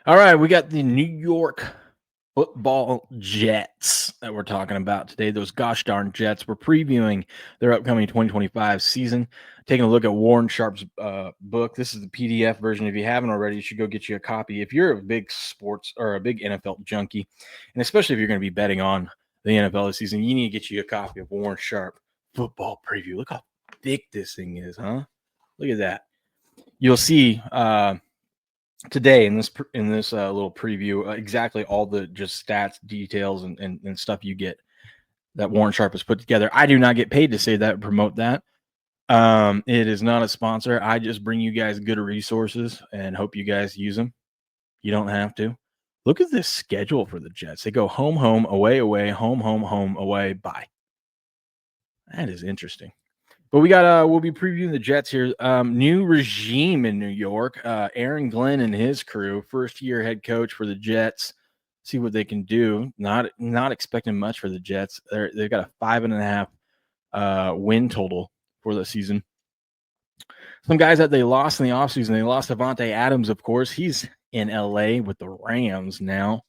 All right, we got the New York Football Jets that we're talking about today. Those gosh darn Jets. We're previewing their upcoming 2025 season, taking a look at Warren Sharp's book. This is the PDF version. If you haven't already, you should go get you a copy. If you're a big sports or a big NFL junkie, and especially if you're going to be betting on the NFL this season, you need to get you a copy of Warren Sharp Football Preview. Look how thick this thing is, huh? Look at that. You'll see today in this little preview exactly all the just stats, details, and stuff you get that Warren Sharp has put together. I do not get paid to say that, promote that. It is not a sponsor. I just bring you guys good resources and hope you guys use them. You don't have to. Look at this schedule for the Jets. They go home, home, away, away, home, home, home, away, bye. That is interesting. But we'll be previewing the Jets here. New regime in New York. Aaron Glenn and his crew, first year head coach for the Jets. See what they can do. Not expecting much for the Jets. They've got a 5.5 win total for the season. Some guys that they lost in the offseason. They lost Davante Adams, of course. He's in LA with the Rams now.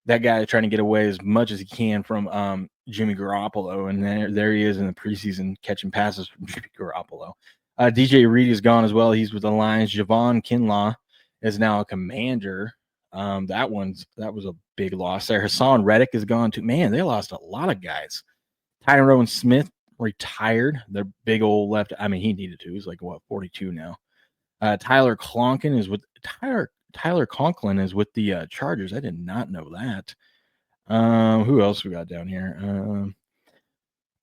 That guy is trying to get away as much as he can from Jimmy Garoppolo, and there he is in the preseason catching passes from Jimmy Garoppolo. DJ Reed is gone as well. He's with the Lions. Javon Kinlaw is now a Commander. That was a big loss there. Hassan Reddick is gone too. Man, they lost a lot of guys. Tyrone Smith retired. Their big old left. I mean, he needed to. He's like 42 now. Tyler Conklin is with the Chargers. I did not know that. Who else we got down here?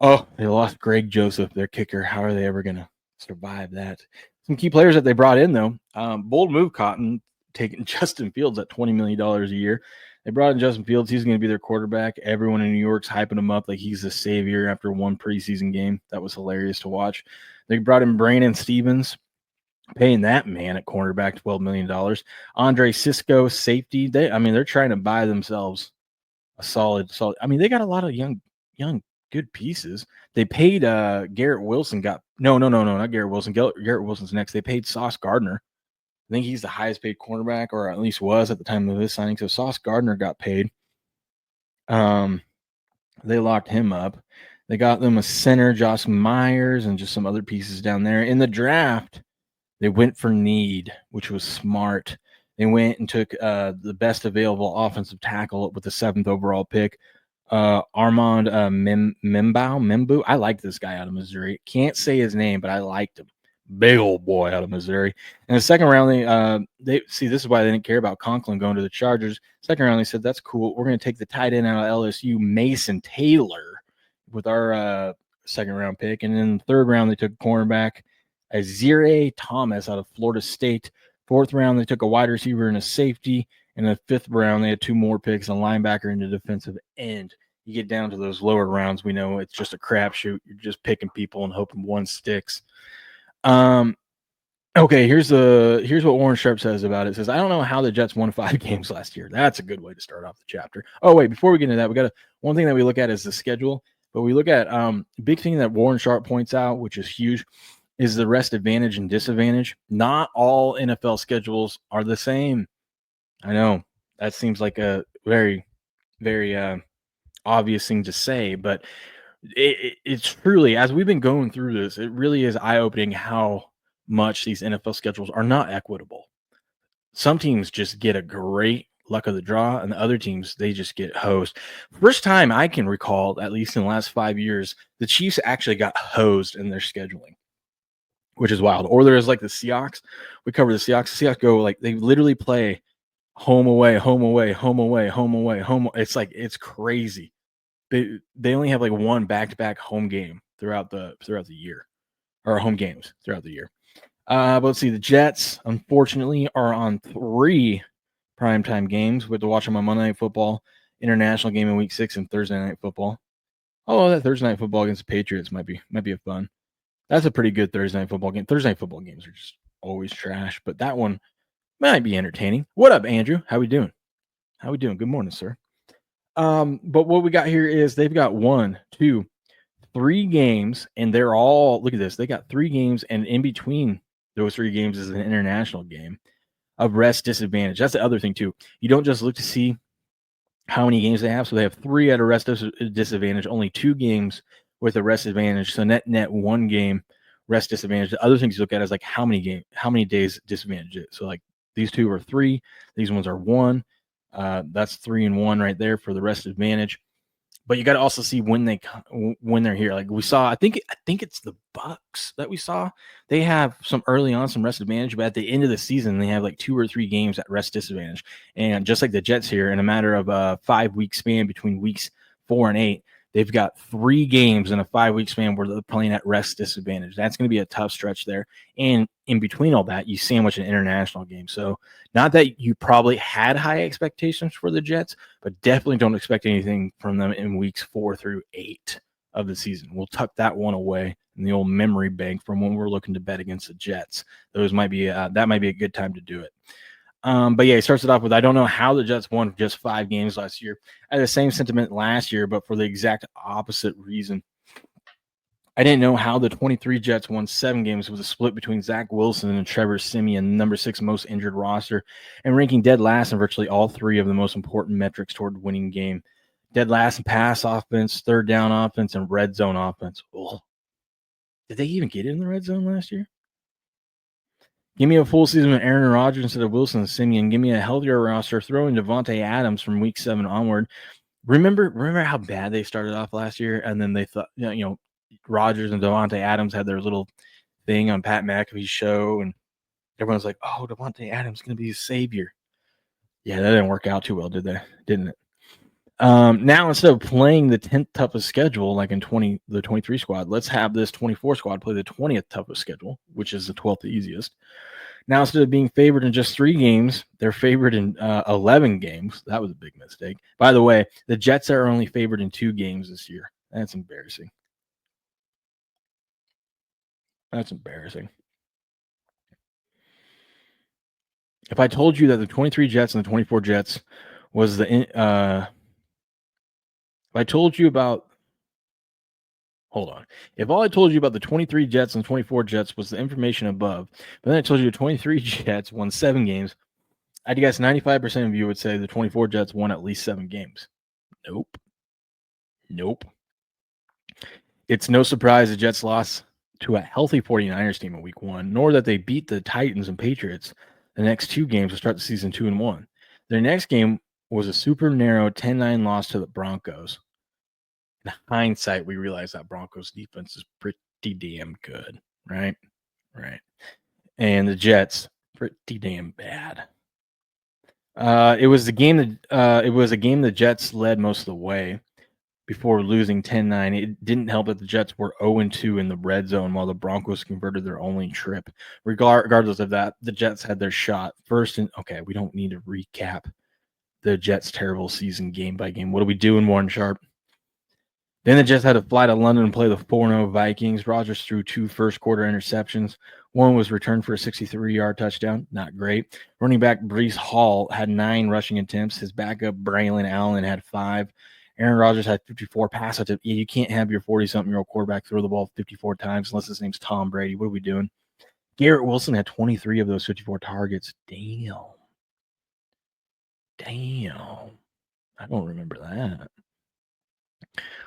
They lost Greg Joseph, their kicker. How are they ever going to survive that? Some key players that they brought in, though. Bold move, Cotton, taking Justin Fields at $20 million a year. They brought in Justin Fields. He's going to be their quarterback. Everyone in New York's hyping him up like he's the savior after one preseason game. That was hilarious to watch. They brought in Brandon Stevens, paying that man at cornerback $12 million. Andre Cisco, safety. They're trying to buy themselves a solid. They got a lot of young, good pieces. They paid Garrett Wilson. Not Garrett Wilson. Garrett Wilson's next. They paid Sauce Gardner. I think he's the highest paid cornerback, or at least was at the time of this signing. So Sauce Gardner got paid. They locked him up. They got them a center, Josh Myers, and just some other pieces down there. In the draft, they went for need, which was smart. They went and took the best available offensive tackle with the 7th overall pick, Armand Membu. I like this guy out of Missouri. Can't say his name, but I liked him. Big old boy out of Missouri. In the second round, they see, this is why they didn't care about Conklin going to the Chargers. Second round, they said, that's cool. We're going to take the tight end out of LSU, Mason Taylor, with our second round pick. And in the third round, they took cornerback Azire Thomas out of Florida State. Fourth round, they took a wide receiver and a safety. In the fifth round, they had 2 more picks, a linebacker and a defensive end. You get down to those lower rounds, we know it's just a crapshoot. You're just picking people and hoping one sticks. Okay, here's what Warren Sharp says about it. It says, I don't know how the Jets won 5 games last year. That's a good way to start off the chapter. Oh, wait, before we get into that, we got one thing that we look at is the schedule. But we look at big thing that Warren Sharp points out, which is huge, is the rest advantage and disadvantage. Not all NFL schedules are the same. I know that seems like a very, very obvious thing to say, but it's truly, as we've been going through this, it really is eye-opening how much these NFL schedules are not equitable. Some teams just get a great luck of the draw, and the other teams, they just get hosed. First time I can recall, at least in the last 5 years, the Chiefs actually got hosed in their scheduling, which is wild. Or there's like the Seahawks. We cover the Seahawks. The Seahawks go, like, they literally play home away, home away, home away, home away, home. It's like, it's crazy. They only have like one back-to-back home game throughout the year, or home games throughout the year. But let's see, the Jets, unfortunately, are on 3 primetime games. We have to watch them on Monday Night Football, international game in Week 6, and Thursday Night Football. Oh, that Thursday Night Football against the Patriots might be a fun. That's a pretty good Thursday Night Football game. Thursday Night Football games are just always trash, but that one might be entertaining. What up, Andrew? How we doing? Good morning, sir. But what we got here is they've got 1, 2, 3 games, and they're all, look at this, they got 3 games, and in between those 3 games is an international game. of rest disadvantage. That's the other thing too. You don't just look to see how many games they have. So they have 3 at a rest disadvantage, only 2 games with a rest advantage. So net 1 game rest disadvantage. The other things you look at is like how many days disadvantage it. So like these 2 are 3, these ones are 1. That's 3 and 1 right there for the rest advantage. But you got to also see when they're here. Like we saw, I think it's the Bucks that we saw. They have some early on some rest advantage, but at the end of the season they have like 2 or 3 games at rest disadvantage. And just like the Jets here, in a matter of a 5-week span between weeks 4 and 8, they've got 3 games in a 5-week span where they're playing at rest disadvantage. That's going to be a tough stretch there. And in between all that, you sandwich an international game. So not that you probably had high expectations for the Jets, but definitely don't expect anything from them in weeks 4 through 8 of the season. We'll tuck that one away in the old memory bank from when we're looking to bet against the Jets. That might be a good time to do it. But yeah, he starts it off with, I don't know how the Jets won just 5 games last year. I had the same sentiment last year, but for the exact opposite reason. I didn't know how the 23 Jets won 7 games with a split between Zach Wilson and Trevor Siemian, number 6 most injured roster, and ranking dead last in virtually all 3 of the most important metrics toward winning game. Dead last in pass offense, third down offense, and red zone offense. Ugh. Did they even get in the red zone last year? Give me a full season with Aaron Rodgers instead of Wilson and Siemian. Give me a healthier roster. Throw in Devontae Adams from week 7 onward. Remember how bad they started off last year, and then they thought, Rodgers and Devontae Adams had their little thing on Pat McAfee's show, and everyone's like, "Oh, Devontae Adams is going to be his savior." Yeah, that didn't work out too well, did they? Didn't it? Now instead of playing the 10th toughest schedule like in the 23 squad, let's have this 24 squad play the 20th toughest schedule, which is the 12th easiest. Now instead of being favored in just 3 games, they're favored in 11 games. That was a big mistake. By the way, the Jets are only favored in 2 games this year. That's embarrassing. That's embarrassing. If I told you that the 23 Jets and the 24 Jets was if I told you about hold on. If all I told you about the 23 Jets and 24 Jets was the information above, but then I told you the 23 Jets won 7 games, I'd guess 95% of you would say the 24 Jets won at least 7 games. Nope. It's no surprise the Jets lost to a healthy 49ers team in week 1, nor that they beat the Titans and Patriots the next 2 games to start the season 2-1. Their next game was a super narrow 10-9 loss to the Broncos. In hindsight, we realize that Broncos defense is pretty damn good, right? Right. And the Jets, pretty damn bad. It was a game the Jets led most of the way before losing 10-9. It didn't help that the Jets were 0-2 in the red zone while the Broncos converted their only trip. Regardless of that, the Jets had their shot first. And okay, we don't need to recap the Jets' terrible season game by game. What are we doing, Warren Sharp? Then the Jets had to fly to London and play the 4-0 Vikings. Rodgers threw 2 first-quarter interceptions. One was returned for a 63-yard touchdown. Not great. Running back Breece Hall had 9 rushing attempts. His backup, Braylon Allen, had 5. Aaron Rodgers had 54 pass attempts. You can't have your 40-something-year-old quarterback throw the ball 54 times unless his name's Tom Brady. What are we doing? Garrett Wilson had 23 of those 54 targets. Damn. I don't remember that.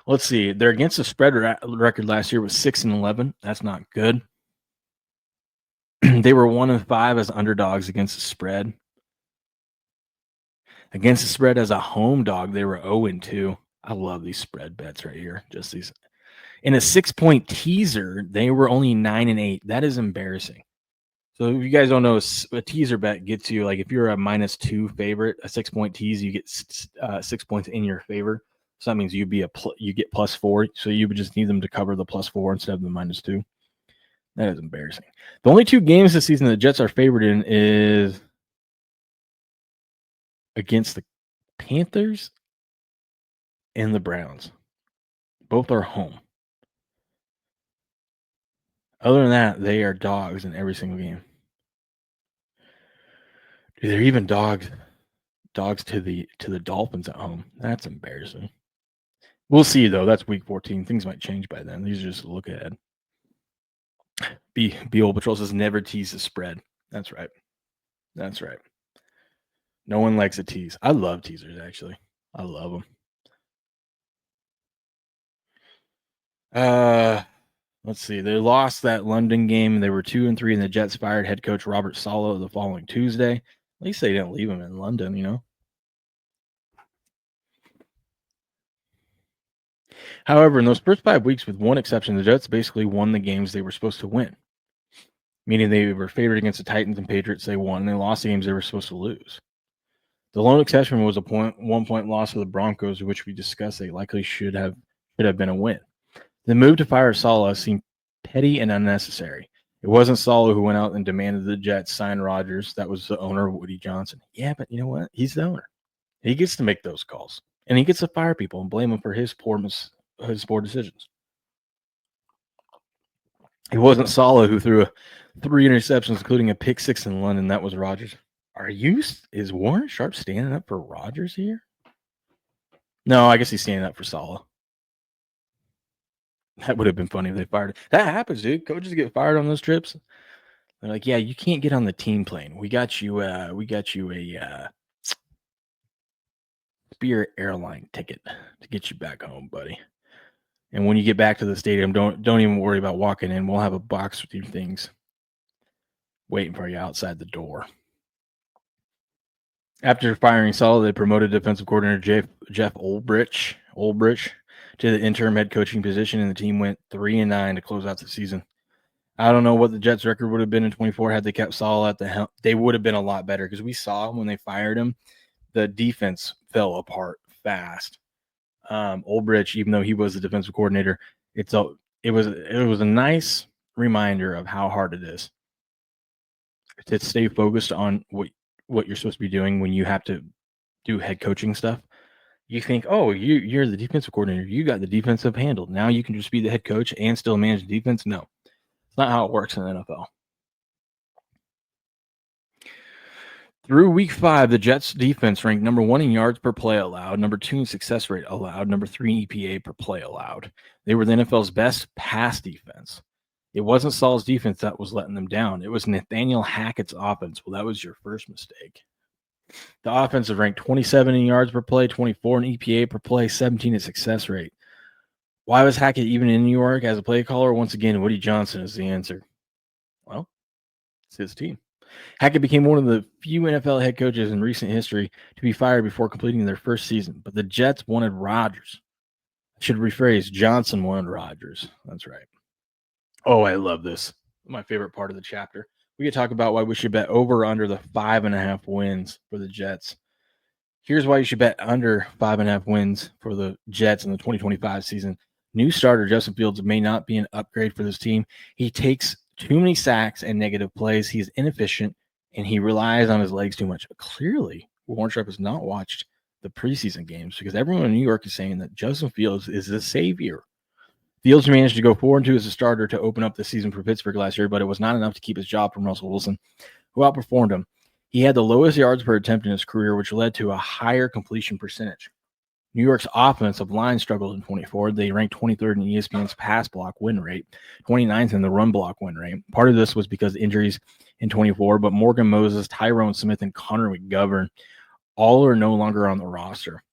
Let's see. Their against the spread record last year was 6-11. That's not good. They were 1-5 as underdogs against the spread. Against the spread as a home dog, they were 0-2. I love these spread bets right here. Just these. In a 6-point teaser, they were only 9-8. That is embarrassing. So if you guys don't know, a teaser bet gets you, like if you're a -2 favorite, a 6-point tease, you get 6 points in your favor. So that means you get +4. So you would just need them to cover the +4 instead of the -2. That is embarrassing. The only 2 games this season the Jets are favored in is against the Panthers and the Browns. Both are home. Other than that, they are dogs in every single game. Dude, they're even dogs to the Dolphins at home. That's embarrassing. We'll see though. That's week 14. Things might change by then. These are just a look ahead. B Old Patrol says never tease the spread. That's right. That's right. No one likes a tease. I love teasers, actually. I love them. Let's see. They lost that London game. They were 2-3, and the Jets fired head coach Robert Saleh the following Tuesday. At least they didn't leave him in London, you know. However, in those first 5 weeks, with one exception, the Jets basically won the games they were supposed to win. Meaning they were favored against the Titans and Patriots. They won, and they lost the games they were supposed to lose. The lone exception was a 1-point loss for the Broncos, which we discussed. They likely should have been a win. The move to fire Saleh seemed petty and unnecessary. It wasn't Saleh who went out and demanded the Jets sign Rodgers. That was the owner, Woody Johnson. Yeah, but you know what? He's the owner. He gets to make those calls, and he gets to fire people and blame them for his poor decisions. It wasn't Saleh who threw 3 interceptions, including a pick 6 in London. That was Rodgers. Is Warren Sharp standing up for Rodgers here? No, I guess he's standing up for Saleh. That would have been funny if they fired him. That happens, dude. Coaches get fired on those trips. They're like, yeah, you can't get on the team plane. We got you a Spirit airline ticket to get you back home, buddy. And when you get back to the stadium, don't even worry about walking in. We'll have a box with your things waiting for you outside the door. After firing Saleh, they promoted defensive coordinator Jeff Ulbrich to the interim head coaching position, and the team went 3-9 to close out the season. I don't know what the Jets' record would have been in 24 had they kept Saleh at the helm. They would have been a lot better because we saw when they fired him, the defense fell apart fast. Ulbrich, even though he was the defensive coordinator, it was a nice reminder of how hard it is to stay focused on what you're supposed to be doing when you have to do head coaching stuff. You think, oh, you're the defensive coordinator. You got the defensive handled. Now you can just be the head coach and still manage the defense. No, it's not how it works in the NFL. Through week 5, the Jets defense ranked number 1 in yards per play allowed, number 2 in success rate allowed, number 3 in EPA per play allowed. They were the NFL's best pass defense. It wasn't Saul's defense that was letting them down. It was Nathaniel Hackett's offense. Well, that was your first mistake. The offensive ranked 27 in yards per play, 24 in EPA per play, 17 in success rate. Why was Hackett even in New York as a play caller? Once again, Woody Johnson is the answer. Well, it's his team. Hackett became one of the few NFL head coaches in recent history to be fired before completing their first season, but the Jets wanted Rodgers. I should rephrase, Johnson wanted Rodgers. That's right. Oh, I love this. My favorite part of the chapter. We could talk about why we should bet over or under the 5.5 wins for the Jets. Here's why you should bet under 5.5 wins for the Jets in the 2025 season. New starter Justin Fields may not be an upgrade for this team. He takes too many sacks and negative plays. He's inefficient, and he relies on his legs too much. But clearly, Warren Sharp has not watched the preseason games because everyone in New York is saying that Justin Fields is the savior. Fields managed to go 4-2 as a starter to open up the season for Pittsburgh last year, but it was not enough to keep his job from Russell Wilson, who outperformed him. He had the lowest yards per attempt in his career, which led to a higher completion percentage. New York's offensive line struggled in 24. They ranked 23rd in ESPN's pass block win rate, 29th in the run block win rate. Part of this was because of injuries in 24, but Morgan Moses, Tyrone Smith, and Connor McGovern all are no longer on the roster.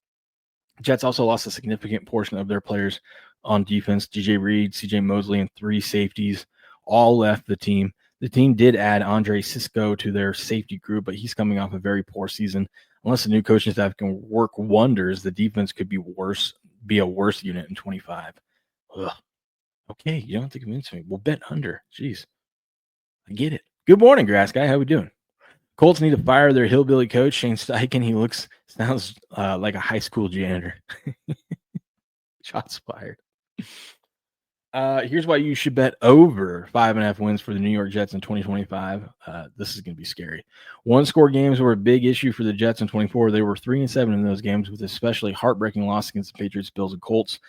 Jets also lost a significant portion of their players on defense. DJ Reed, CJ Mosley, and 3 safeties all left the team. The team did add Andre Cisco to their safety group, but he's coming off a very poor season. Unless the new coaching staff can work wonders, the defense could be a worse unit in 25. Ugh. Okay, you don't have to convince me. We'll bet under. Jeez. I get it. Good morning, Grass Guy. How we doing? Colts need to fire their hillbilly coach, Shane Steichen. He sounds like a high school janitor. Shots fired. Here's why you should bet over 5.5 wins for the New York Jets in 2025. This is going to be scary. One-score games were a big issue for the Jets in 24. They were 3-7 in those games, with especially heartbreaking loss against the Patriots, Bills, and Colts.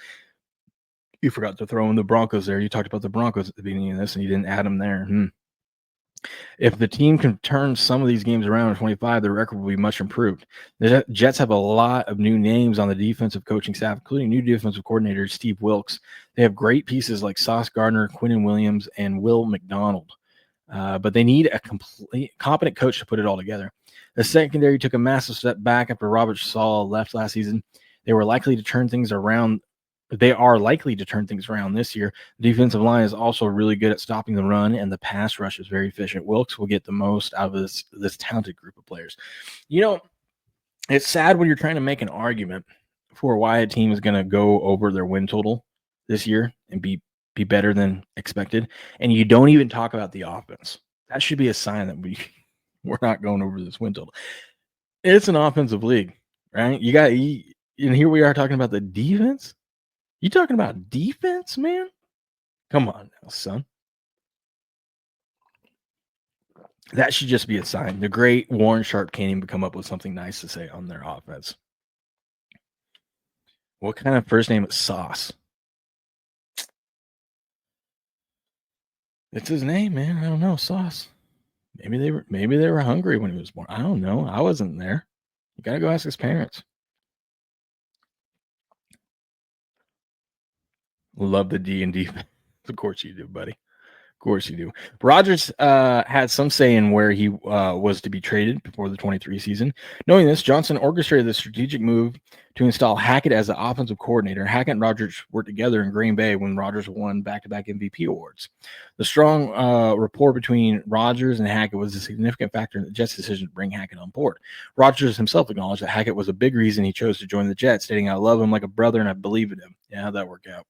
You forgot to throw in the Broncos there. You talked about the Broncos at the beginning of this, and you didn't add them there. If the team can turn some of these games around in 25, the record will be much improved. The Jets have a lot of new names on the defensive coaching staff, including new defensive coordinator Steve Wilks. They have great pieces like Sauce Gardner, Quinnen Williams, and Will McDonald. but they need a complete competent coach to put it all together. The secondary took a massive step back after Robert Saleh left last season. They were likely to turn things around. They are likely to turn things around this year. The defensive line is also really good at stopping the run, and the pass rush is very efficient. Wilkes will get the most out of this talented group of players. You know, it's sad when you're trying to make an argument for why a team is going to go over their win total this year and be better than expected, and you don't even talk about the offense. That should be a sign that we're not going over this win total. It's an offensive league, right? And here we are talking about the defense. You talking about defense, man? Come on now, son. That should just be a sign. The great Warren Sharp can't even come up with something nice to say on their offense. What kind of first name is Sauce? It's his name, man. I don't know. Sauce. Maybe they were hungry when he was born. I don't know. I wasn't there. You gotta go ask his parents. Love the D and D. Of course you do, buddy. Of course you do. Rodgers had some say in where he was to be traded before the 23 season. Knowing this, Johnson orchestrated the strategic move to install Hackett as the offensive coordinator. Hackett and Rodgers worked together in Green Bay when Rodgers won back-to-back MVP awards. The strong rapport between Rodgers and Hackett was a significant factor in the Jets' decision to bring Hackett on board. Rodgers himself acknowledged that Hackett was a big reason he chose to join the Jets, stating, "I love him like a brother and I believe in him." Yeah, how'd that work out?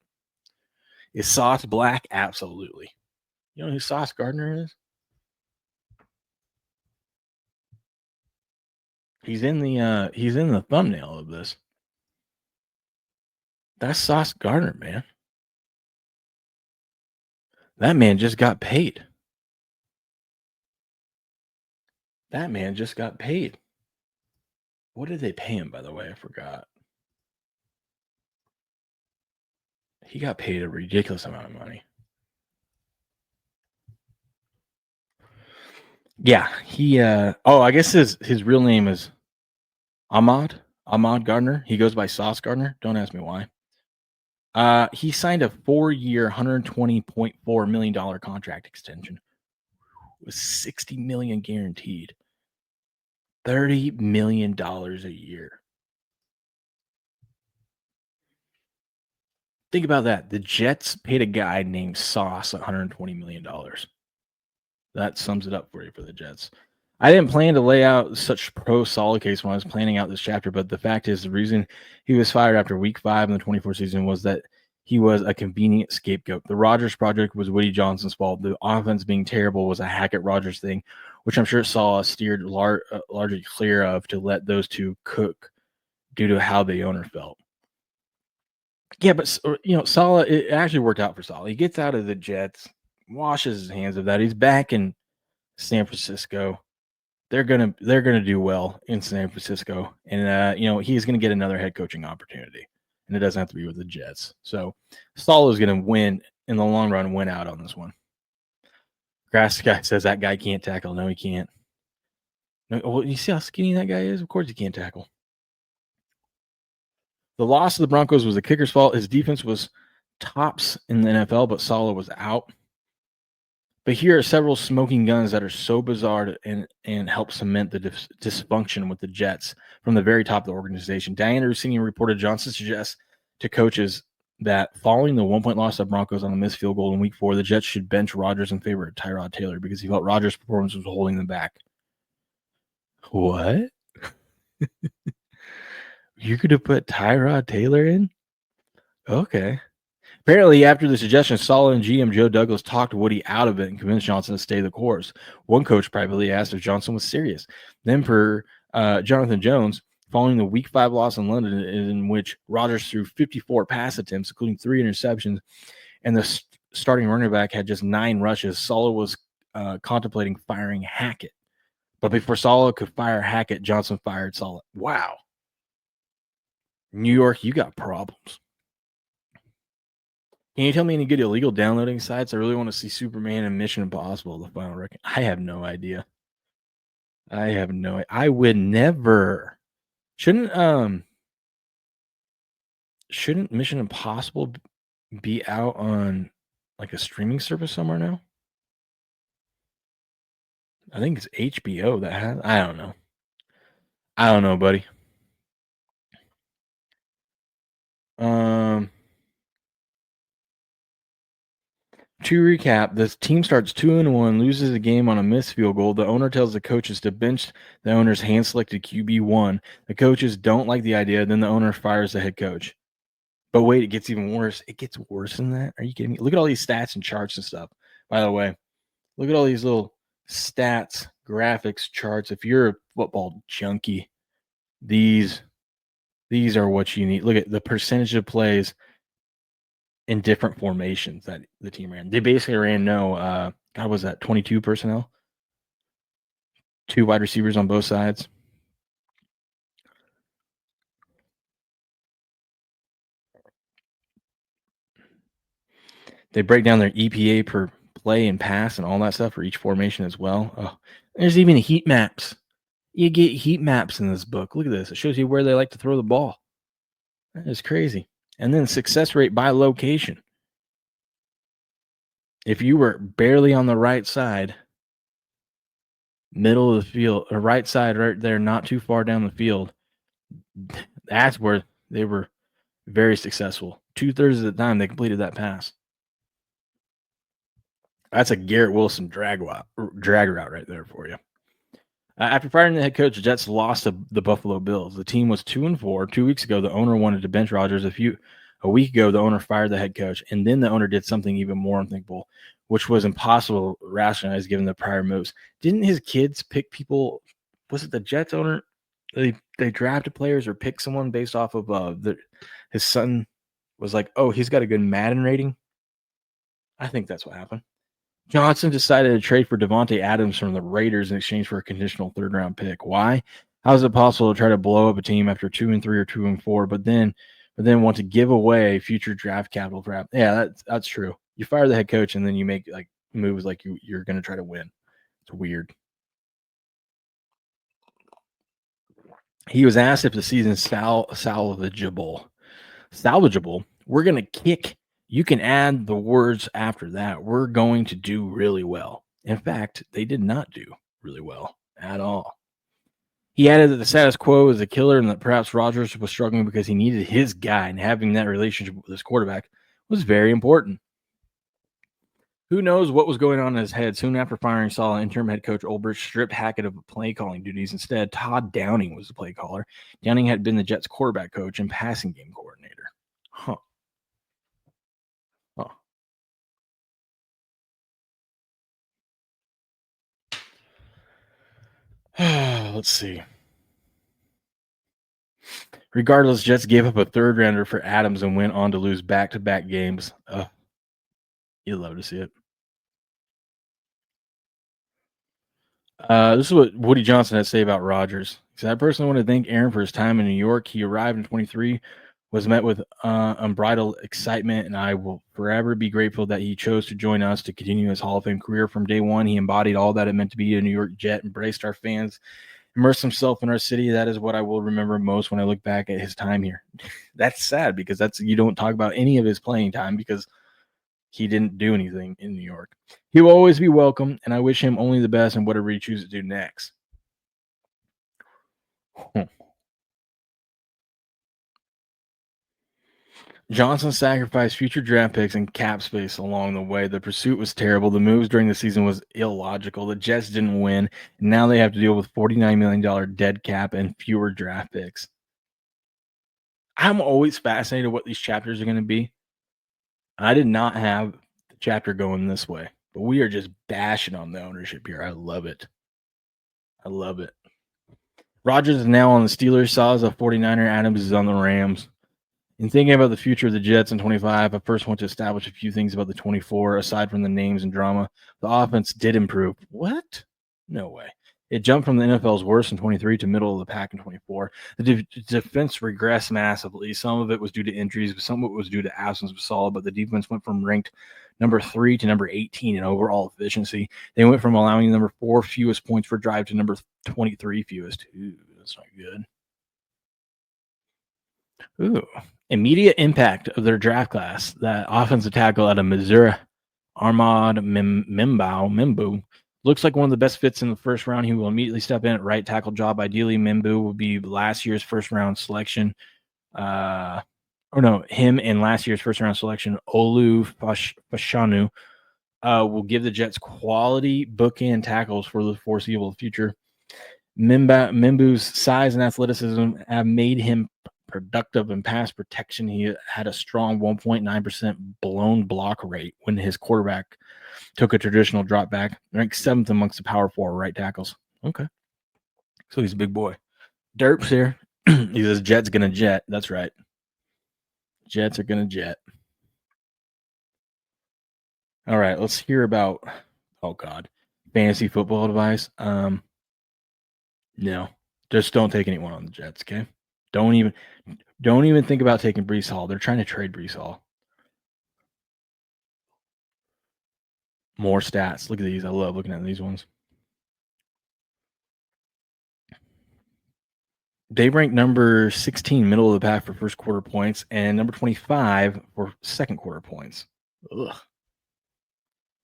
Is Sauce black? Absolutely. You know who Sauce Gardner is? He's in the thumbnail of this. That's Sauce Gardner, man. That man just got paid. That man just got paid. What did they pay him, by the way? I forgot. He got paid a ridiculous amount of money. Yeah, I guess his real name is Ahmad Gardner. He goes by Sauce Gardner. Don't ask me why. He signed a 4-year, $120.4 million contract extension with $60 million guaranteed. $30 million a year. Think about that. The Jets paid a guy named Sauce $120 million. That sums it up for you for the Jets. I didn't plan to lay out such pro Saleh case when I was planning out this chapter, but the fact is the reason he was fired after week 5 in the 24 season was that he was a convenient scapegoat. The Rodgers project was Woody Johnson's fault. The offense being terrible was a Hackett Rodgers thing, which I'm sure Saleh steered largely clear of to let those two cook due to how the owner felt. Yeah, but Saleh, it actually worked out for Saleh. He gets out of the Jets, washes his hands of that. He's back in San Francisco. They're gonna do well in San Francisco, and he's gonna get another head coaching opportunity, and it doesn't have to be with the Jets. So Saleh is gonna win in the long run, win out on this one. Grass guy says that guy can't tackle. No, he can't. No, well, you see how skinny that guy is? Of course he can't tackle. The loss of the Broncos was the kicker's fault. His defense was tops in the NFL, but Saleh was out. But here are several smoking guns that are so bizarre and help cement the dysfunction with the Jets from the very top of the organization. Diana Rossini reported Johnson suggests to coaches that following the 1-point loss of Broncos on a missed field goal in week 4, the Jets should bench Rodgers in favor of Tyrod Taylor because he felt Rodgers' performance was holding them back. What? You could have put Tyrod Taylor in? Okay. Apparently, after the suggestion, Saleh and GM Joe Douglas talked Woody out of it and convinced Johnson to stay the course. One coach privately asked if Johnson was serious. Then, per Jonathan Jones, following the Week 5 loss in London, in which Rodgers threw 54 pass attempts, including 3 interceptions, and the starting running back had just 9 rushes, Saleh was contemplating firing Hackett. But before Saleh could fire Hackett, Johnson fired Saleh. Wow. New York, you got problems. Can you tell me any good illegal downloading sites? I really want to see Superman and Mission Impossible: The Final Reckoning. I have no idea. I would never. Shouldn't Mission Impossible be out on like a streaming service somewhere now? I think it's HBO that has. I don't know. I don't know, buddy. Um, to recap, this team starts 2-1, loses a game on a missed field goal. The owner tells the coaches to bench the owner's hand-selected QB1. The coaches don't like the idea. Then the owner fires the head coach. But wait, it gets even worse. It gets worse than that. Are you kidding me? Look at all these stats and charts and stuff. By the way, look at all these little stats, graphics, charts. If you're a football junkie, these are what you need. Look at the percentage of plays in different formations that the team ran. They basically ran God, was that 22 personnel? 2 wide receivers on both sides. They break down their EPA per play and pass and all that stuff for each formation as well. Oh, there's even heat maps. You get heat maps in this book. Look at this. It shows you where they like to throw the ball. That is crazy. And then success rate by location. If you were barely on the right side, middle of the field, or right side right there, not too far down the field, that's where they were very successful. 2/3 of the time they completed that pass. That's a Garrett Wilson drag route right there for you. After firing the head coach, the Jets lost to the Buffalo Bills. The team was 2-4. 2 weeks ago, the owner wanted to bench Rodgers. A week ago, the owner fired the head coach, and then the owner did something even more unthinkable, which was impossible to rationalize given the prior moves. Didn't his kids pick people? Was it the Jets owner? They drafted players or picked someone based off of his son was like, oh, he's got a good Madden rating. I think that's what happened. Johnson decided to trade for Davante Adams from the Raiders in exchange for a conditional 3rd-round pick. Why? How is it possible to try to blow up a team after 2-3 or 2-4, but then want to give away future draft capital for? Yeah, that's true. You fire the head coach and then you make like moves like you're going to try to win. It's weird. He was asked if the season's salvageable. Salvageable. We're going to kick. You can add the words after that. We're going to do really well. In fact, they did not do really well at all. He added that the status quo is a killer and that perhaps Rodgers was struggling because he needed his guy, and having that relationship with his quarterback was very important. Who knows what was going on in his head? Soon after firing Saul, interim head coach Ulbrich stripped Hackett of play calling duties. Instead, Todd Downing was the play caller. Downing had been the Jets quarterback coach and passing game coordinator. Huh. Let's see. Regardless, Jets gave up a 3rd rounder for Adams and went on to lose back-to-back games. You'd love to see it. This is what Woody Johnson had to say about Rodgers. He said, I personally want to thank Aaron for his time in New York. He arrived in 23, was met with unbridled excitement, and I will forever be grateful that he chose to join us to continue his Hall of Fame career. From day one, he embodied all that it meant to be a New York Jet, embraced our fans, immersed himself in our city. That is what I will remember most when I look back at his time here. That's sad because you don't talk about any of his playing time because he didn't do anything in New York. He will always be welcome, and I wish him only the best in whatever he chooses to do next. Johnson sacrificed future draft picks and cap space along the way. The pursuit was terrible. The moves during the season was illogical. The Jets didn't win. And now they have to deal with $49 million dead cap and fewer draft picks. I'm always fascinated what these chapters are going to be. I did not have the chapter going this way, but we are just bashing on the ownership here. I love it. I love it. Rodgers is now on the Steelers. Saw as a 49er. Adams is on the Rams. In thinking about the future of the Jets in 25, I first want to establish a few things about the 24, aside from the names and drama. The offense did improve. What? No way. It jumped from the NFL's worst in 23 to middle of the pack in 24. The defense regressed massively. Some of it was due to injuries, but some of it was due to absence of solid, but the defense went from ranked number 3 to number 18 in overall efficiency. They went from allowing number 4 fewest points per drive to number 23 fewest. Ooh, that's not good. Ooh. Immediate impact of their draft class. That offensive tackle out of Missouri, Armand Membu, Looks like one of the best fits in the first round. He will immediately step in at right tackle job. Ideally, Mimbu will be last year's first round selection. Him and last year's first round selection, Olu Fashanu, will give the Jets quality bookend tackles for the foreseeable future. Mimbu's size and athleticism have made him productive in pass protection. He had a strong 1.9% blown block rate when his quarterback took a traditional drop back, ranked 7th amongst the Power 4 right tackles. Okay. So he's a big boy. Derp's here. He says Jet's going to jet. That's right. Jets are going to jet. All right, let's hear about, fantasy football advice. No, just don't take anyone on the Jets, okay? Don't even think about taking Breece Hall. They're trying to trade Breece Hall. More stats. Look at these. I love looking at these ones. They rank number 16, middle of the pack for first quarter points, and number 25 for second quarter points. Ugh.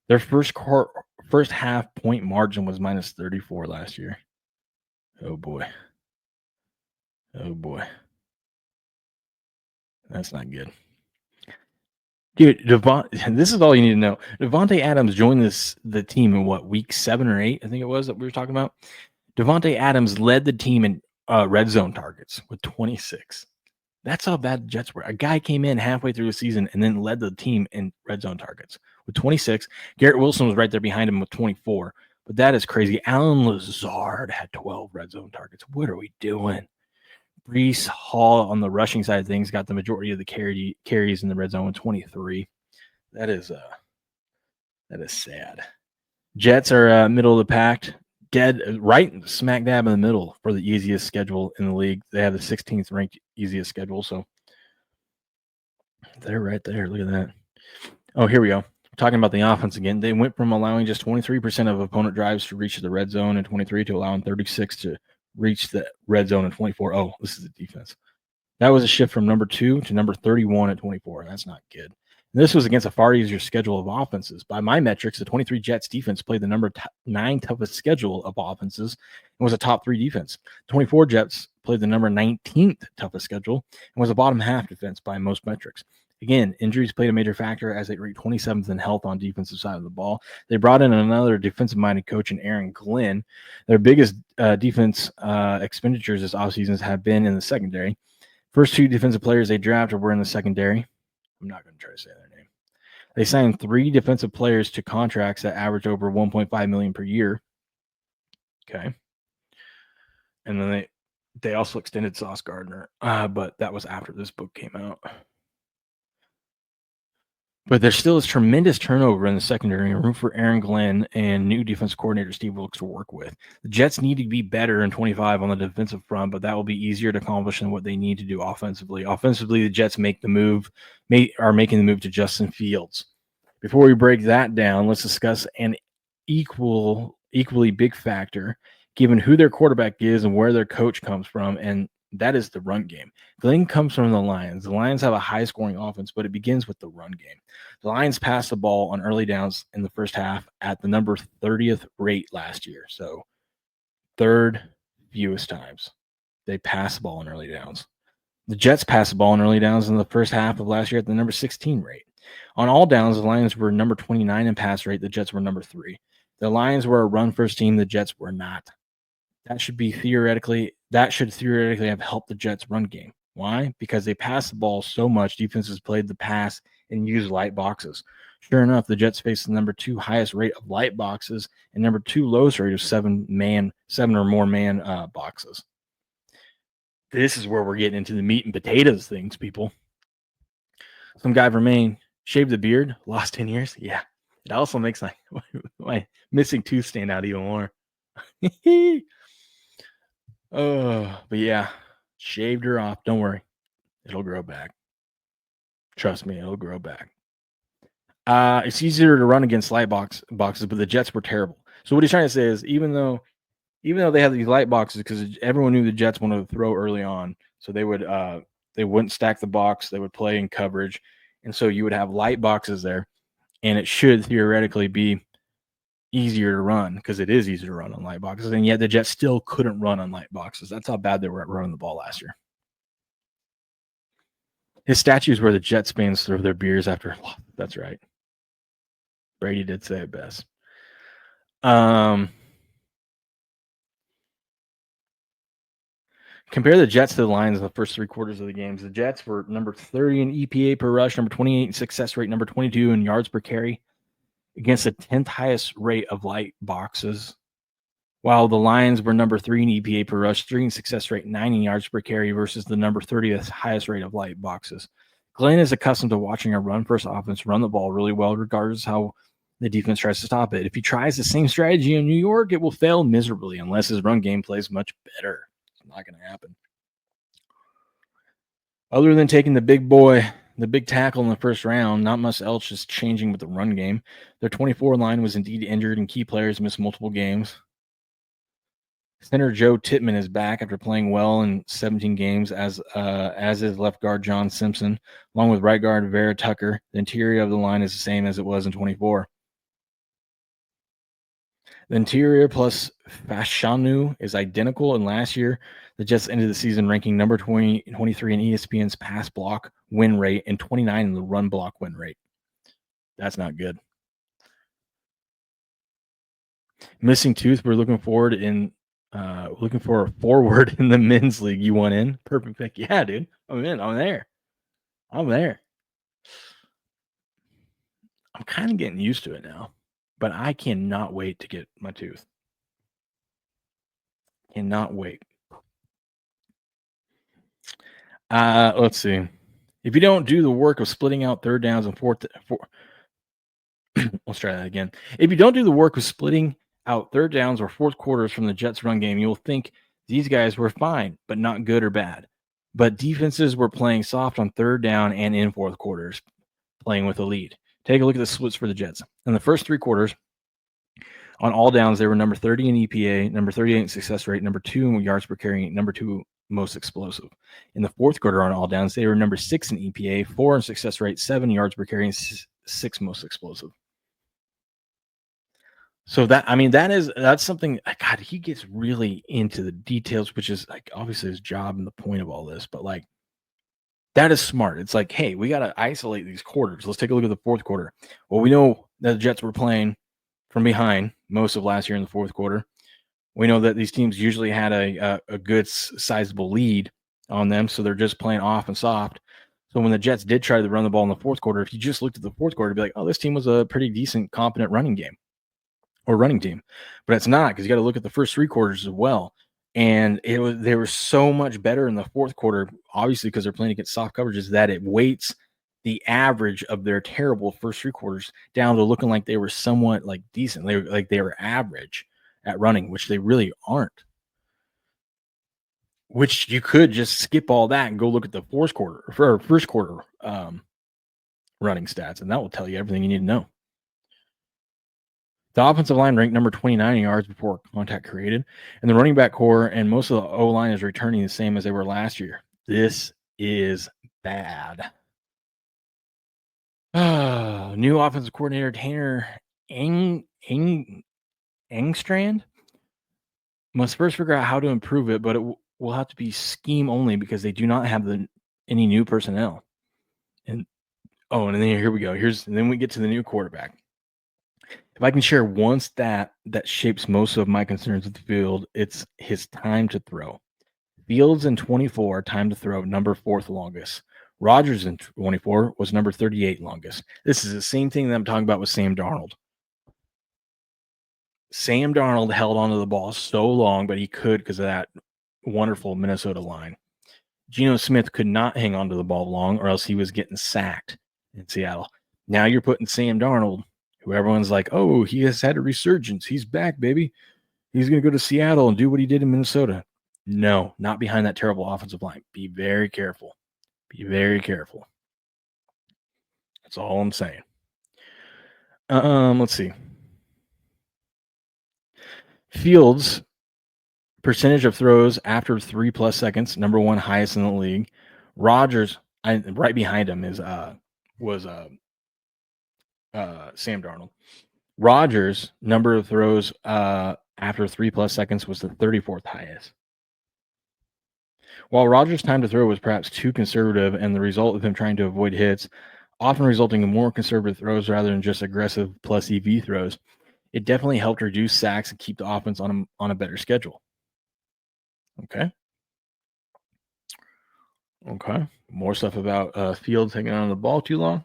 Their first half point margin was minus 34 last year. Oh boy. That's not good. Dude, this is all you need to know. Davante Adams joined the team in week 7 or 8, I think it was, that we were talking about. Davante Adams led the team in red zone targets with 26. That's how bad the Jets were. A guy came in halfway through the season and then led the team in red zone targets with 26. Garrett Wilson was right there behind him with 24. But that is crazy. Allen Lazard had 12 red zone targets. What are we doing? Breece Hall on the rushing side of things got the majority of the carries in the red zone with 23. That is sad. Jets are middle of the pack, dead right smack dab in the middle for the easiest schedule in the league. They have the 16th ranked easiest schedule, so they're right there. Look at that. Oh, here we go. Talking about the offense again. They went from allowing just 23% of opponent drives to reach the red zone in 23 to allowing 36 to reach the red zone in 24. Oh, this is the defense. That was a shift from number 2 to number 31 at 24. That's not good. And this was against a far easier schedule of offenses. By my metrics, the 23 Jets defense played the number 9 toughest schedule of offenses and was a top 3 defense. 24 Jets played the number 19th toughest schedule and was a bottom half defense by most metrics. Again, injuries played a major factor as they ranked 27th in health on defensive side of the ball. They brought in another defensive-minded coach in Aaron Glenn. Their biggest defense expenditures this offseason have been in the secondary. First 2 defensive players they drafted were in the secondary. I'm not going to try to say their name. They signed 3 defensive players to contracts that average over $1.5 million per year. Okay. And then they also extended Sauce Gardner, but that was after this book came out. But there still is tremendous turnover in the secondary and room for Aaron Glenn and new defensive coordinator Steve Wilks to work with. The Jets need to be better in 25 on the defensive front, but that will be easier to accomplish than what they need to do offensively. Offensively, the Jets are making the move to Justin Fields. Before we break that down, let's discuss an equally big factor, given who their quarterback is and where their coach comes from, and that is the run game. Glenn comes from the Lions. The Lions have a high-scoring offense, but it begins with the run game. The Lions passed the ball on early downs in the first half at the number 30th rate last year. So, third fewest times they passed the ball on early downs. The Jets passed the ball on early downs in the first half of last year at the number 16 rate. On all downs, the Lions were number 29 in pass rate. The Jets were number 3. The Lions were a run-first team. The Jets were not. That should theoretically have helped the Jets' run game. Why? Because they passed the ball so much, defenses played the pass and used light boxes. Sure enough, the Jets faced the number 2 highest rate of light boxes and number 2 lowest rate of 7 or more man boxes. This is where we're getting into the meat and potatoes things, people. Some guy from Maine shaved the beard, lost 10 years. Yeah, it also makes my missing tooth stand out even more. But yeah, shaved her off. Don't worry. It'll grow back. Trust me, it'll grow back. It's easier to run against light boxes, but the Jets were terrible. So what he's trying to say is even though they have these light boxes, because everyone knew the Jets wanted to throw early on, so they wouldn't stack the box, they would play in coverage, and so you would have light boxes there, and it should theoretically be easier to run because it is easier to run on light boxes, and yet the Jets still couldn't run on light boxes. That's how bad they were at running the ball last year. His statues where the Jets fans throw their beers after. That's right. Brady did say it best. Compare the Jets to the Lions in the first 3 quarters of the games. The Jets were number 30 in EPA per rush, number 28 in success rate, number 22 in yards per carry, against the 10th highest rate of light boxes, while the Lions were number 3 in EPA per rush, 3 in success rate, 9 in yards per carry versus the number 30th highest rate of light boxes. Glenn is accustomed to watching a run-first offense run the ball really well, regardless how the defense tries to stop it. If he tries the same strategy in New York, it will fail miserably unless his run game plays much better. It's not going to happen. Other than taking the big tackle in the first round, not much else is changing with the run game. Their 24 line was indeed injured, and key players missed multiple games. Center Joe Tippmann is back after playing well in 17 games, as is left guard John Simpson, along with right guard Vera Tucker. The interior of the line is the same as it was in 24. The interior plus Fashanu is identical, and last year the Jets ended the season ranking number 23 in ESPN's pass block win rate and 29 in the run block win rate. That's not good. Missing tooth. We're looking for a forward in the men's league. You want in? Perfect pick. Yeah, dude. I'm in. I'm there. I'm kind of getting used to it now, but I cannot wait to get my tooth. Cannot wait. Let's see. If you don't do the work of splitting out third downs and let's try that again. If you don't do the work of splitting out third downs or fourth quarters from the Jets run game, you'll think these guys were fine, but not good or bad. But defenses were playing soft on third down and in fourth quarters, playing with a lead. Take a look at the splits for the Jets. In the first 3 quarters, on all downs, they were number 30 in EPA, number 38 in success rate, number 2 in yards per carry, number 2 most explosive. In the fourth quarter on all downs, they were number 6 in EPA, 4 in success rate, 7 yards per carry, and 6 most explosive. So that's something. God, he gets really into the details, which is like obviously his job and the point of all this. But like, that is smart. It's like, hey, we got to isolate these quarters. Let's take a look at the fourth quarter. Well, we know that the Jets were playing from behind most of last year in the fourth quarter. We know that these teams usually had a good sizable lead on them, so they're just playing off and soft. So when the Jets did try to run the ball in the fourth quarter, if you just looked at the fourth quarter, you'd be like, oh, this team was a pretty decent, competent running game or running team. But it's not, because you got to look at the first 3 quarters as well. And they were so much better in the fourth quarter, obviously because they're playing against soft coverages, that it weights the average of their terrible first 3 quarters down to looking like they were somewhat like decent. They were average at running, which they really aren't. Which you could just skip all that and go look at the first quarter running stats, and that will tell you everything you need to know. The offensive line ranked number 29 in yards before contact created, and the running back core and most of the O-line is returning the same as they were last year. This is bad. New offensive coordinator Tanner Engstrand must first figure out how to improve it, but it will have to be scheme only because they do not have any new personnel. And then here we go. Then we get to the new quarterback. If I can share one stat that shapes most of my concerns with the field, it's his time to throw. Fields in 24, time to throw, number 4th longest. Rodgers in 24 was number 38 longest. This is the same thing that I'm talking about with Sam Darnold. Sam Darnold held onto the ball so long, but he could because of that wonderful Minnesota line. Geno Smith could not hang onto the ball long, or else he was getting sacked in Seattle. Now you're putting Sam Darnold, who everyone's like, oh, he has had a resurgence. He's back, baby. He's going to go to Seattle and do what he did in Minnesota. No, not behind that terrible offensive line. Be very careful. Be very careful. That's all I'm saying. Let's see. Fields percentage of throws after 3+ seconds, number 1 highest in the league. Rodgers, right behind him was Sam Darnold. Rodgers' number of throws after 3+ seconds was the 34th highest. While Rodgers' time to throw was perhaps too conservative and the result of him trying to avoid hits, often resulting in more conservative throws rather than just aggressive plus EV throws, it definitely helped reduce sacks and keep the offense on a better schedule. Okay. Okay. More stuff about Fields hanging on the ball too long.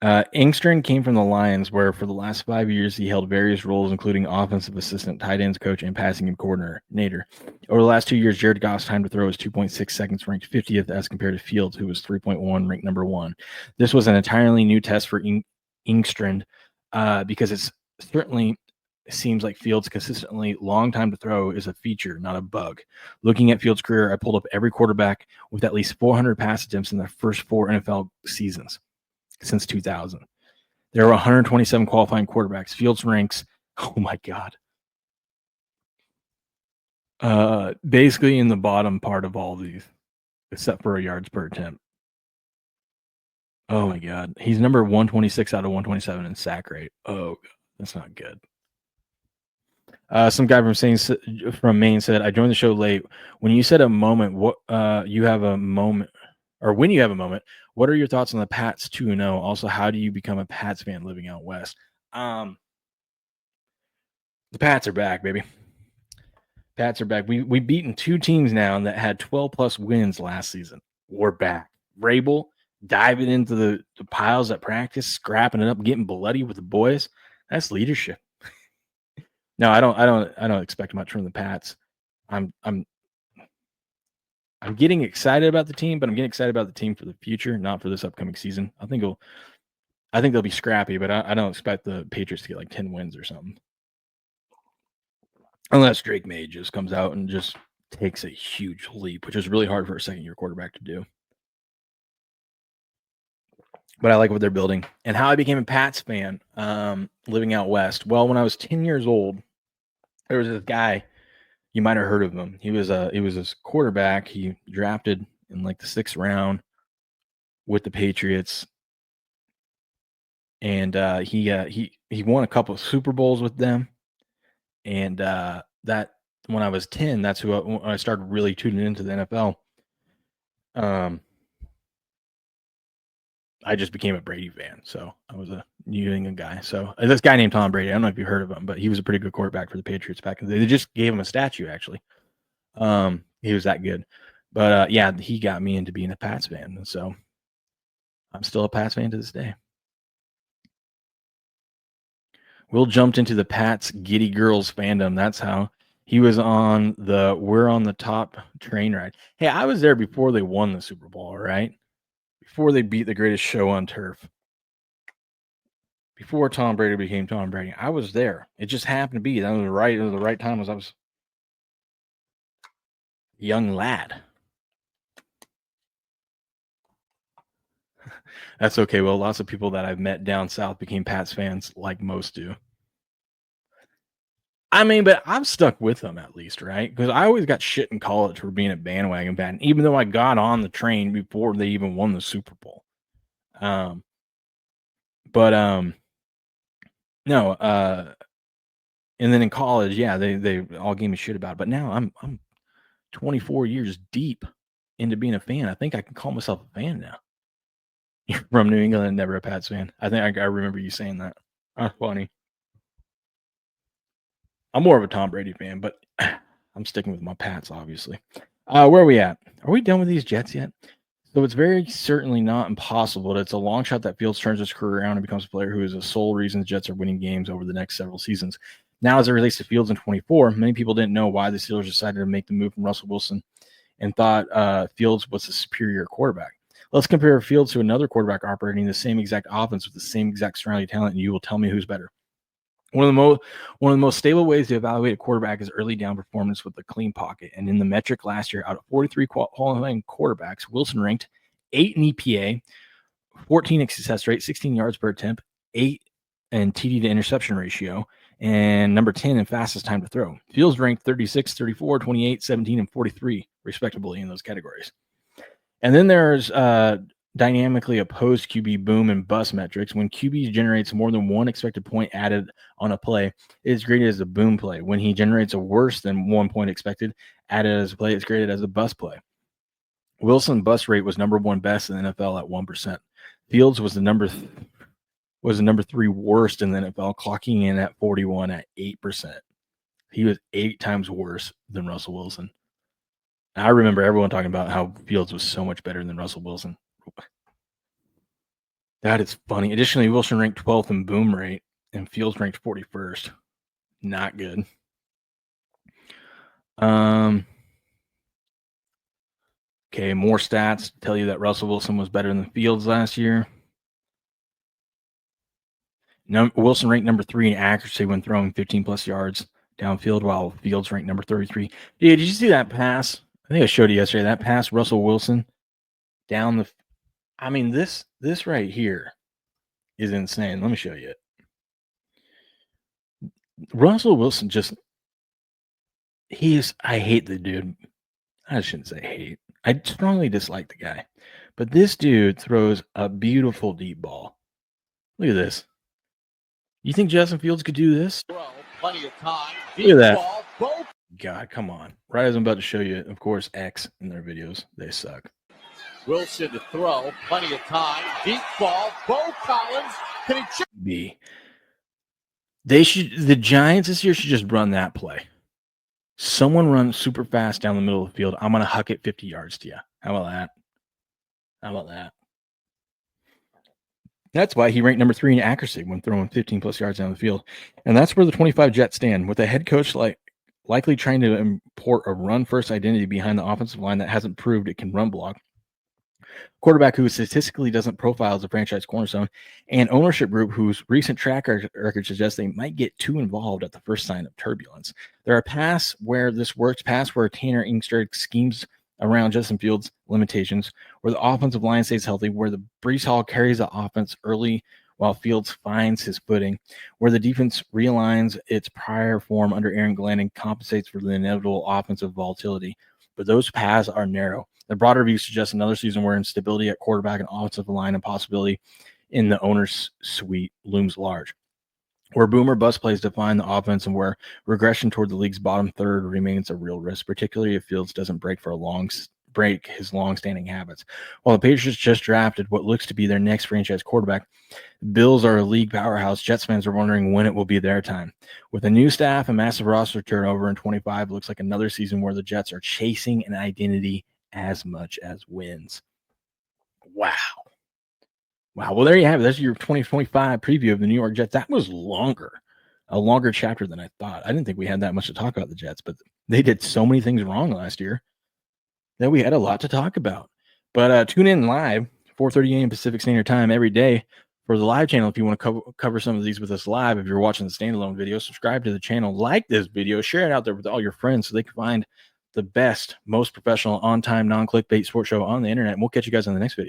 Engstrand came from the Lions, where for the last 5 years he held various roles, including offensive assistant, tight ends coach, and passing game coordinator. Over the last 2 years, Jared Goff's time to throw was 2.6 seconds, ranked 50th, as compared to Fields, who was 3.1, ranked number 1. This was an entirely new test for Engstrand because it's certainly seems like Fields' consistently long time to throw is a feature, not a bug. Looking at Fields' career, I pulled up every quarterback with at least 400 pass attempts in their first 4 NFL seasons since 2000. There were 127 qualifying quarterbacks. Fields ranks, oh my God, basically in the bottom part of all these, except for yards per attempt. Oh my God, he's number 126 out of 127 in sack rate. Oh, that's not good. Some guy from Maine said, "I joined the show late. When you said a moment, what you have a moment, or when you have a moment, what are your thoughts on the Pats 2-0? Also, how do you become a Pats fan living out west?" The Pats are back, baby. Pats are back. We beaten 2 teams now that had 12+ wins last season. We're back. Vrabel diving into the piles at practice, scrapping it up, getting bloody with the boys. That's leadership. No, I don't expect much from the Pats. I'm getting excited about the team, but I'm getting excited about the team for the future, not for this upcoming season. I think they'll be scrappy, but I don't expect the Patriots to get like 10 wins or something. Unless Drake May just comes out and just takes a huge leap, which is really hard for a second-year quarterback to do. But I like what they're building. And how I became a Pats fan living out west. Well, when I was 10 years old, there was this guy, you might have heard of him. He was this quarterback. He drafted in like the 6th round with the Patriots. And he won a couple of Super Bowls with them. And that when I was 10, that's when I started really tuning into the NFL. I just became a Brady fan, so I was a New England guy. So this guy named Tom Brady, I don't know if you heard of him, but he was a pretty good quarterback for the Patriots back in the day. They just gave him a statue, actually. He was that good. But yeah, he got me into being a Pats fan, and so I'm still a Pats fan to this day. Will jumped into the Pats Giddy Girls fandom. That's how he was on the We're on the Top train ride. Hey, I was there before they won the Super Bowl, right? Before they beat the greatest show on turf. Before Tom Brady became Tom Brady. I was there. It just happened to be that was the right time as I was a young lad. That's okay. Well, lots of people that I've met down south became Pats fans like most do. I mean, but I'm stuck with them at least, right? Because I always got shit in college for being a bandwagon fan, even though I got on the train before they even won the Super Bowl. But no, and then in college, yeah, they all gave me shit about it. But now I'm 24 years deep into being a fan. I think I can call myself a fan now. You're from New England and never a Pats fan. I think I remember you saying that. That's funny. I'm more of a Tom Brady fan, but I'm sticking with my Pats, obviously. Where are we at? Are we done with these Jets yet? So it's very certainly not impossible. It's a long shot that Fields turns his career around and becomes a player who is the sole reason the Jets are winning games over the next several seasons. Now, as it relates to Fields in 24, many people didn't know why the Steelers decided to make the move from Russell Wilson and thought Fields was a superior quarterback. Let's compare Fields to another quarterback operating the same exact offense with the same exact surrounding talent, and you will tell me who's better. One of the most stable ways to evaluate a quarterback is early down performance with a clean pocket. And in the metric last year, out of 43 qualifying quarterbacks, Wilson ranked 8 in EPA, 14 in success rate, 16 yards per attempt, 8 in TD to interception ratio, and number 10 in fastest time to throw. Fields ranked 36, 34, 28, 17, and 43, respectively, in those categories. And then there's dynamically opposed QB boom and bust metrics. When QB generates more than one expected point added on a play, it is graded as a boom play. When he generates a worse than 1 point expected added as a play, it's graded as a bust play. Wilson bust rate was number one best in the NFL at 1%. Fields was the number 3 worst in the NFL, clocking in at 41 at 8%. He was 8 times worse than Russell Wilson. I remember everyone talking about how Fields was so much better than Russell Wilson. That is funny. Additionally, Wilson ranked 12th in boom rate, and Fields ranked 41st. Not good. Okay, more stats tell you that Russell Wilson was better than Fields last year. Wilson ranked number 3 in accuracy when throwing 15-plus yards downfield, while Fields ranked number 33. Yeah, did you see that pass? I think I showed you yesterday. That pass, Russell Wilson, down the – I mean, this right here is insane. Let me show you it. Russell Wilson just – I hate the dude. I shouldn't say hate. I strongly dislike the guy. But this dude throws a beautiful deep ball. Look at this. You think Justin Fields could do this? Plenty of time. Look at that. God, come on. Right as I'm about to show you, of course, X in their videos. They suck. Wilson to throw. Plenty of time. Deep ball. Bo Collins. Can he check? B. The Giants this year should just run that play. Someone run super fast down the middle of the field. I'm going to huck it 50 yards to you. How about that? That's why he ranked number 3 in accuracy when throwing 15-plus yards down the field. And that's where the 25 Jets stand, with a head coach likely trying to import a run-first identity behind the offensive line that hasn't proved it can run block. Quarterback who statistically doesn't profile as a franchise cornerstone, and ownership group whose recent track record suggests they might get too involved at the first sign of turbulence. There are paths where this works, paths where Tanner Inkster schemes around Justin Fields' limitations, where the offensive line stays healthy, where the Breece Hall carries the offense early while Fields finds his footing, where the defense realigns its prior form under Aaron Glenn and compensates for the inevitable offensive volatility. But those paths are narrow. The broader view suggests another season where instability at quarterback and offensive line and possibility in the owner's suite looms large, where boomer bust plays define the offense and where regression toward the league's bottom third remains a real risk, particularly if Fields doesn't break his long-standing habits. While the Patriots just drafted what looks to be their next franchise quarterback, Bills are a league powerhouse. Jets fans are wondering when it will be their time. With a new staff and massive roster turnover in 25, looks like another season where the Jets are chasing an identity as much as wins. Wow. Well, there you have it. That's your 2025 preview of the New York Jets. That was a longer chapter than I thought. I didn't think we had that much to talk about the Jets, but they did so many things wrong last year that we had a lot to talk about. But tune in live, 4:30 a.m. Pacific Standard Time every day for the live channel if you want to cover some of these with us live. If you're watching the standalone video, subscribe to the channel, like this video, share it out there with all your friends so they can find the best, most professional, on-time, non-clickbait sports show on the internet. And we'll catch you guys on the next video.